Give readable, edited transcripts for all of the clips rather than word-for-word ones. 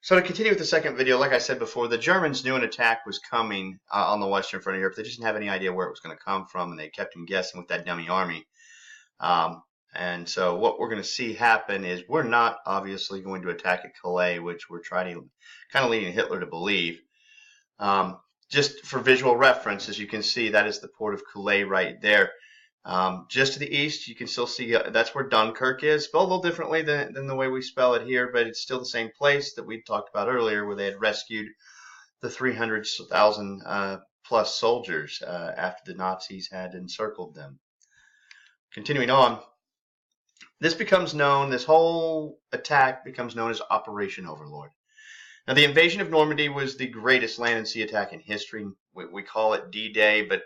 So to continue with the second video, like I said before, the Germans knew an attack was coming on the western front of Europe. They just didn't have any idea where it was going to come from, and they kept them guessing with that dummy army. Um, and so what we're going to see happen is we're not obviously going to attack at Calais, which we're trying to kind of leading Hitler to believe. Just for visual reference, as you can see, that is the port of Calais right there. Just to the east, you can still see that's where Dunkirk is, spelled a little differently than the way we spell it here, but it's still the same place that we talked about earlier, where they had rescued the 300,000 plus soldiers after the Nazis had encircled them. Continuing on, this whole attack becomes known as Operation Overlord. Now, the invasion of Normandy was the greatest land and sea attack in history. We call it D-Day, but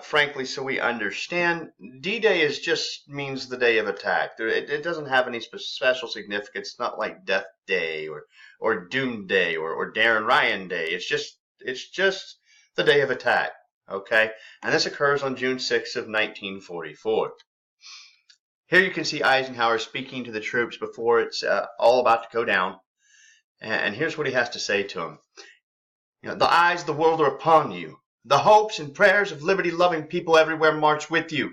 frankly, so we understand, D-Day just means the day of attack. It doesn't have any special significance. It's not like Death Day or Doom Day or Darren Ryan Day. It's just the day of attack. Okay, and this occurs on June 6th of 1944. Here you can see Eisenhower speaking to the troops before it's all about to go down. And here's what he has to say to them. The eyes of the world are upon you. The hopes and prayers of liberty-loving people everywhere march with you.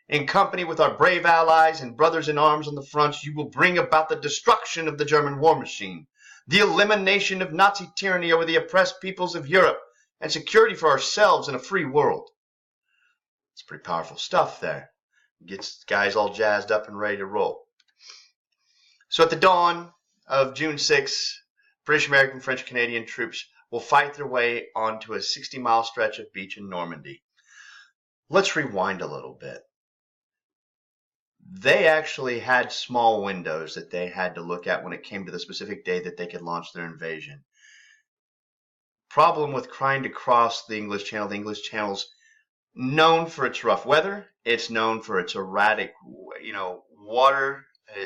In company with our brave allies and brothers in arms on the fronts, you will bring about the destruction of the German war machine, the elimination of Nazi tyranny over the oppressed peoples of Europe, and security for ourselves in a free world. It's pretty powerful stuff there. Gets guys all jazzed up and ready to roll. So at the dawn of June 6th, British, American, French, Canadian troops will fight their way onto a 60-mile stretch of beach in Normandy. Let's rewind a little bit. They actually had small windows that they had to look at when it came to the specific day that they could launch their invasion. Problem with trying to cross the English Channel's known for its rough weather. It's known for its erratic, water,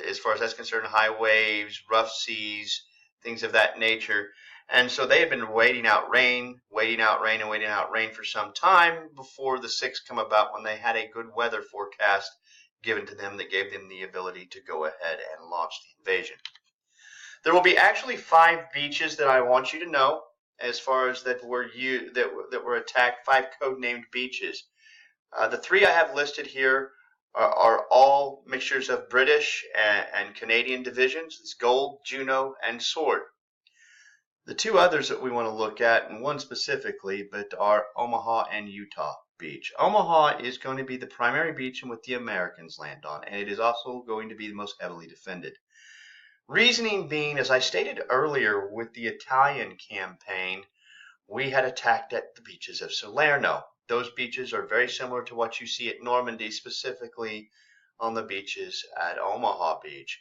as far as that's concerned, high waves, rough seas, things of that nature. And so they had been waiting out rain for some time before the 6th come about, when they had a good weather forecast given to them that gave them the ability to go ahead and launch the invasion. There will be actually 5 beaches that I want you to know, as far as that were attacked, 5 code-named beaches. The 3 I have listed here are all mixtures of British and Canadian divisions. It's Gold, Juno, and Sword. The 2 others that we want to look at, and one specifically, but are Omaha and Utah Beach. Omaha is going to be the primary beach in which the Americans land on, and it is also going to be the most heavily defended. Reasoning being, as I stated earlier with the Italian campaign, we had attacked at the beaches of Salerno. Those beaches are very similar to what you see at Normandy, specifically on the beaches at Omaha Beach.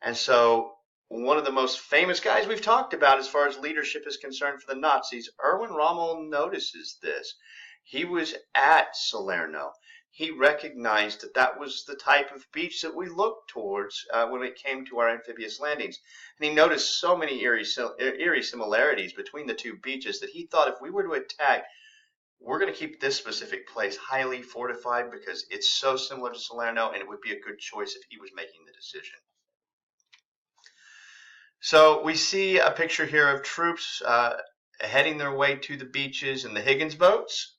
And so one of the most famous guys we've talked about as far as leadership is concerned for the Nazis, Erwin Rommel, notices this. He was at Salerno. He recognized that that was the type of beach that we looked towards when it came to our amphibious landings. And he noticed so many eerie similarities between the 2 beaches that he thought if we were to attack, we're going to keep this specific place highly fortified because it's so similar to Salerno, and it would be a good choice if he was making the decision. So we see a picture here of troops heading their way to the beaches in the Higgins boats.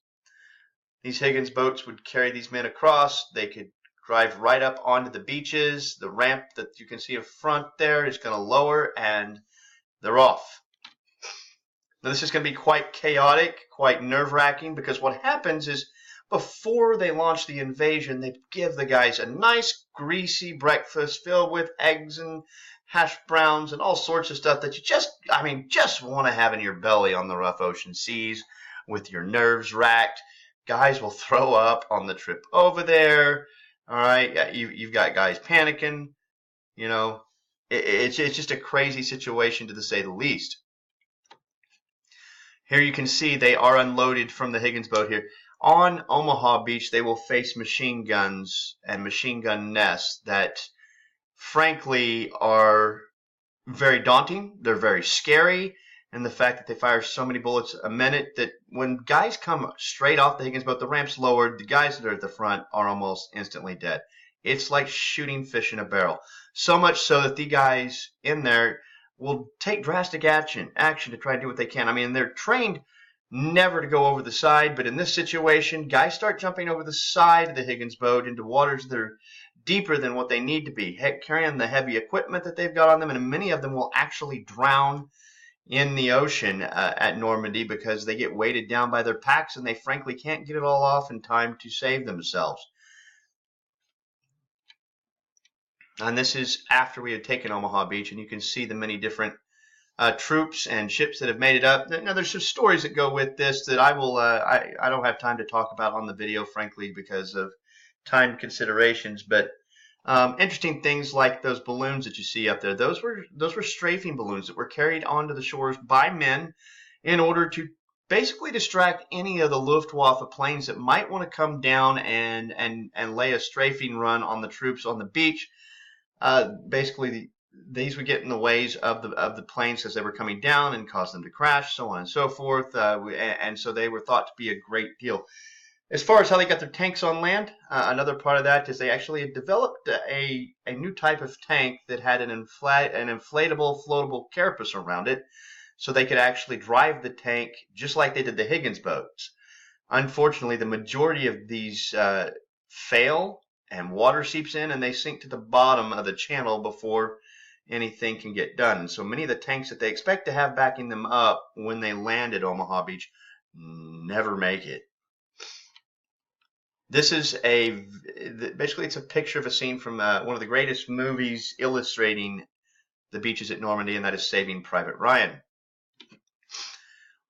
These Higgins boats would carry these men across. They could drive right up onto the beaches. The ramp that you can see in front there is going to lower, and they're off. Now, this is going to be quite chaotic, quite nerve-wracking, because what happens is before they launch the invasion, they give the guys a nice greasy breakfast filled with eggs and hash browns and all sorts of stuff that you just want to have in your belly on the rough ocean seas with your nerves racked. Guys will throw up on the trip over there. All right, you've got guys panicking. It's just a crazy situation, to say the least. Here you can see they are unloaded from the Higgins boat here. On Omaha Beach, they will face machine guns and machine gun nests that, frankly, are very daunting. They're very scary. And the fact that they fire so many bullets a minute, that when guys come straight off the Higgins boat, the ramp's lowered, the guys that are at the front are almost instantly dead. It's like shooting fish in a barrel. So much so that the guys in there will take drastic action to try to do what they can. I mean, they're trained never to go over the side, but in this situation, guys start jumping over the side of the Higgins boat into waters that are deeper than what they need to be, carrying the heavy equipment that they've got on them, and many of them will actually drown in the ocean at Normandy because they get weighted down by their packs and they frankly can't get it all off in time to save themselves. And this is after we had taken Omaha Beach, and you can see the many different troops and ships that have made it up. Now, there's some stories that go with this that I will I don't have time to talk about on the video, frankly, because of time considerations. But interesting things like those balloons that you see up there. Those were strafing balloons that were carried onto the shores by men in order to basically distract any of the Luftwaffe planes that might want to come down and lay a strafing run on the troops on the beach. Basically, these would get in the ways of the planes as they were coming down and cause them to crash, so on and so forth. And so they were thought to be a great deal. As far as how they got their tanks on land, another part of that is they actually had developed a new type of tank that had an inflatable, floatable carapace around it, so they could actually drive the tank just like they did the Higgins boats. Unfortunately, the majority of these fail, and water seeps in, and they sink to the bottom of the channel before anything can get done. So many of the tanks that they expect to have backing them up when they land at Omaha Beach never make it. This is basically it's a picture of a scene from one of the greatest movies illustrating the beaches at Normandy, and that is Saving Private Ryan.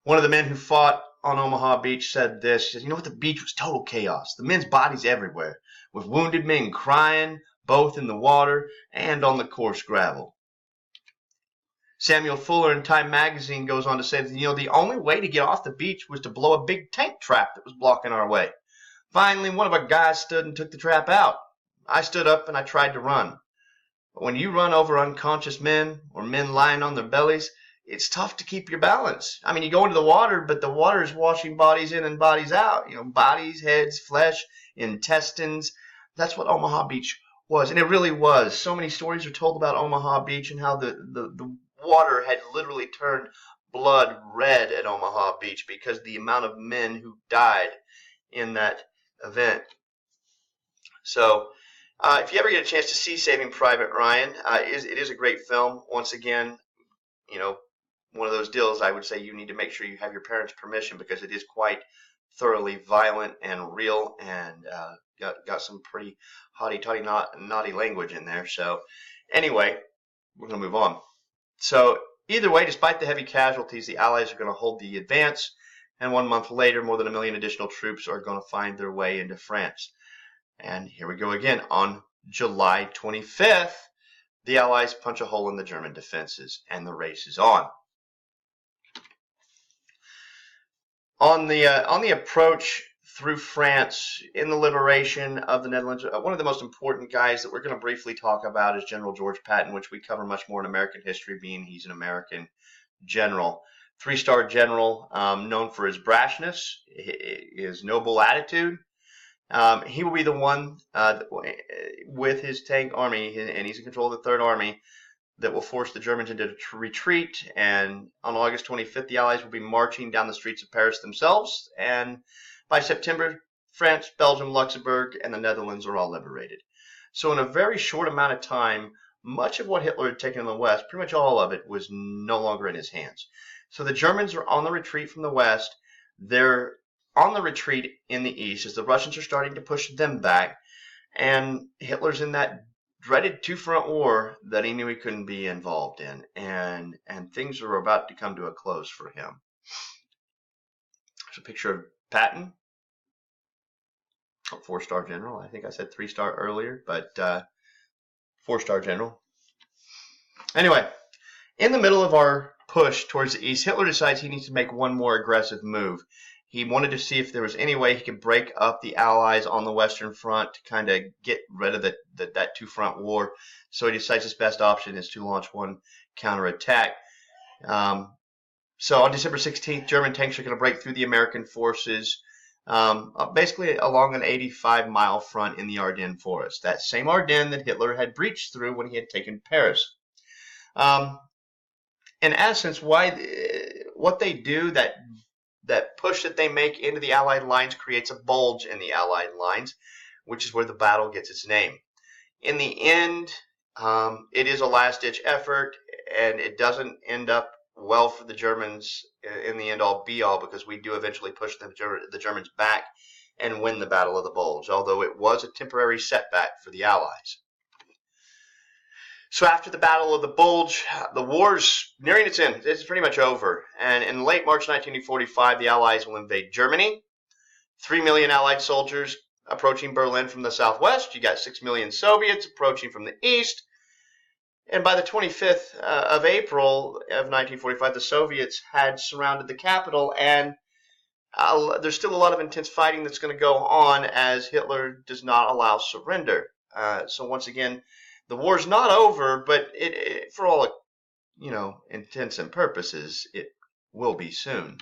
One of the men who fought on Omaha Beach said this. He says, "You know what? The beach was total chaos. The men's bodies everywhere, with wounded men crying, both in the water and on the coarse gravel." Samuel Fuller in Time magazine goes on to say that, the only way to get off the beach was to blow a big tank trap that was blocking our way. Finally, one of our guys stood and took the trap out. I stood up and I tried to run. But when you run over unconscious men or men lying on their bellies, it's tough to keep your balance. I mean, you go into the water, but the water is washing bodies in and bodies out. Bodies, heads, flesh, intestines. That's what Omaha Beach was, and it really was. So many stories are told about Omaha Beach and how the water had literally turned blood red at Omaha Beach because of the amount of men who died in that event. So if you ever get a chance to see Saving Private Ryan, it is a great film. Once again, one of those deals, I would say you need to make sure you have your parents' permission because it is quite thoroughly violent and real, and got some pretty hotty-toddy naughty language in there. So anyway, we're going to move on. So either way, despite the heavy casualties, the Allies are going to hold the advance, and 1 month later, more than 1 million additional troops are going to find their way into France. And here we go again. On July 25th, the Allies punch a hole in the German defenses, and the race is on. On the approach through France in the liberation of the Netherlands, one of the most important guys that we're going to briefly talk about is General George Patton, which we cover much more in American history, being he's an American general. 3-star general, known for his brashness, his noble attitude. He will be the one with his tank army, and he's in control of the Third Army, that will force the Germans into retreat. And on August 25th, the Allies will be marching down the streets of Paris themselves. And by September, France, Belgium, Luxembourg, and the Netherlands are all liberated. So in a very short amount of time, much of what Hitler had taken in the West, pretty much all of it, was no longer in his hands. So the Germans are on the retreat from the West. They're on the retreat in the East as the Russians are starting to push them back. And Hitler's in that dreaded two-front war that he knew he couldn't be involved in, and things are about to come to a close for him. There's a picture of Patton, a 4-star general. I think I said 3-star earlier, but 4-star general. Anyway, in the middle of our push towards the east, Hitler decides he needs to make one more aggressive move. He wanted to see if there was any way he could break up the Allies on the Western Front to kind of get rid of that two-front war. So he decides his best option is to launch one counterattack. So on December 16th, German tanks are going to break through the American forces, basically along an 85-mile front in the Ardennes forest. That same Ardennes that Hitler had breached through when he had taken Paris. in essence, what they do, that push that they make into the Allied lines creates a bulge in the Allied lines, which is where the battle gets its name. In the end, it is a last-ditch effort, and it doesn't end up well for the Germans in the end all be all, because we do eventually push the Germans back and win the Battle of the Bulge, although it was a temporary setback for the Allies. So after the Battle of the Bulge, the war's nearing its end. It's pretty much over. And in late March 1945, the Allies will invade Germany. 3 million Allied soldiers approaching Berlin from the southwest. You got 6 million Soviets approaching from the east. And by the 25th of April of 1945, the Soviets had surrounded the capital, and there's still a lot of intense fighting that's going to go on as Hitler does not allow surrender. So once again, the war's not over, but for all intents and purposes, it will be soon.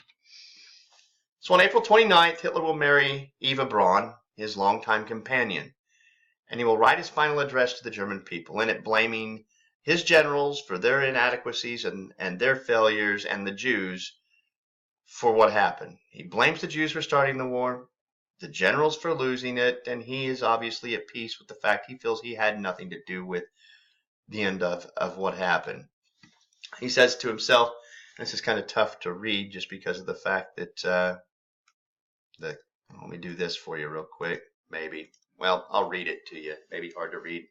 So on April 29th, Hitler will marry Eva Braun, his longtime companion, and he will write his final address to the German people, in it blaming his generals for their inadequacies and their failures, and the Jews for what happened. He blames the Jews for starting the war, the generals for losing it, and he is obviously at peace with the fact he feels he had nothing to do with the end of what happened. He says to himself, and this is kind of tough to read just because of the fact that, let me do this for you real quick, maybe. Well, I'll read it to you. Maybe hard to read.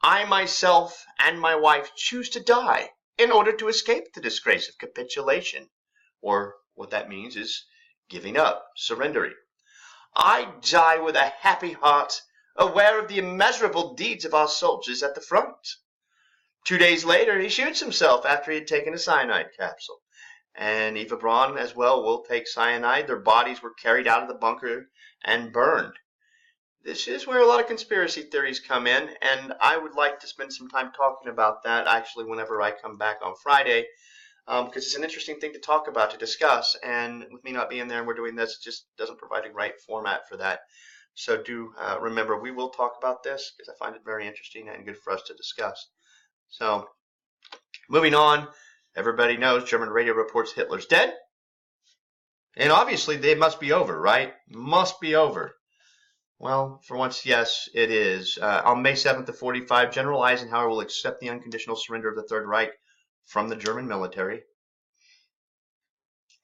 I myself and my wife choose to die in order to escape the disgrace of capitulation, or what that means is giving up, surrendering. I die with a happy heart, aware of the immeasurable deeds of our soldiers at the front. 2 days later, he shoots himself after he had taken a cyanide capsule. And Eva Braun as well will take cyanide. Their bodies were carried out of the bunker and burned. This is where a lot of conspiracy theories come in, and I would like to spend some time talking about that actually whenever I come back on Friday, because it's an interesting thing to talk about, to discuss, and with me not being there and we're doing this, it just doesn't provide a right format for that. So do remember, we will talk about this because I find it very interesting and good for us to discuss. So, moving on, everybody knows German radio reports Hitler's dead. And obviously, they must be over, right? Must be over. Well, for once, yes, it is. On May 7th of 45, General Eisenhower will accept the unconditional surrender of the Third Reich from the German military.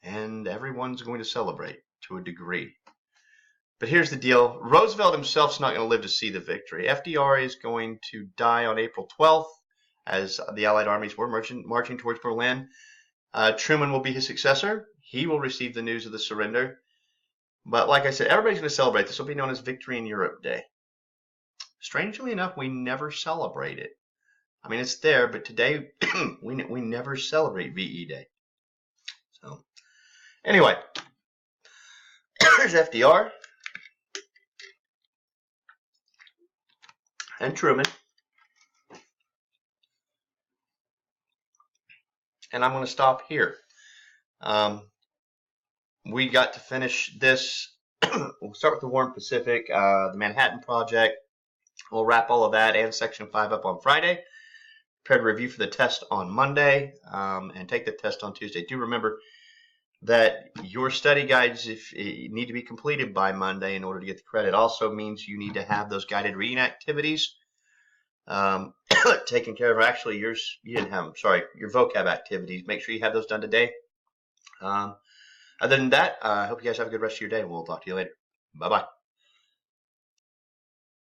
And everyone's going to celebrate to a degree. But here's the deal. Roosevelt himself's not going to live to see the victory. FDR is going to die on April 12th as the Allied armies were marching towards Berlin. Truman will be his successor. He will receive the news of the surrender. But like I said, everybody's going to celebrate. This will be known as Victory in Europe Day. Strangely enough, we never celebrate it. I mean, it's there, but today we never celebrate VE Day. So, anyway, here's FDR and Truman. And I'm going to stop here. We got to finish this. We'll start with the War in Pacific, the Manhattan Project. We'll wrap all of that and Section 5 up on Friday. Prepare to review for the test on Monday and take the test on Tuesday. Do remember that your study guides need to be completed by Monday in order to get the credit. Also means you need to have those guided reading activities taken care of. Actually, you didn't have them. Sorry, your vocab activities. Make sure you have those done today. Other than that, I hope you guys have a good rest of your day. We'll talk to you later. Bye-bye.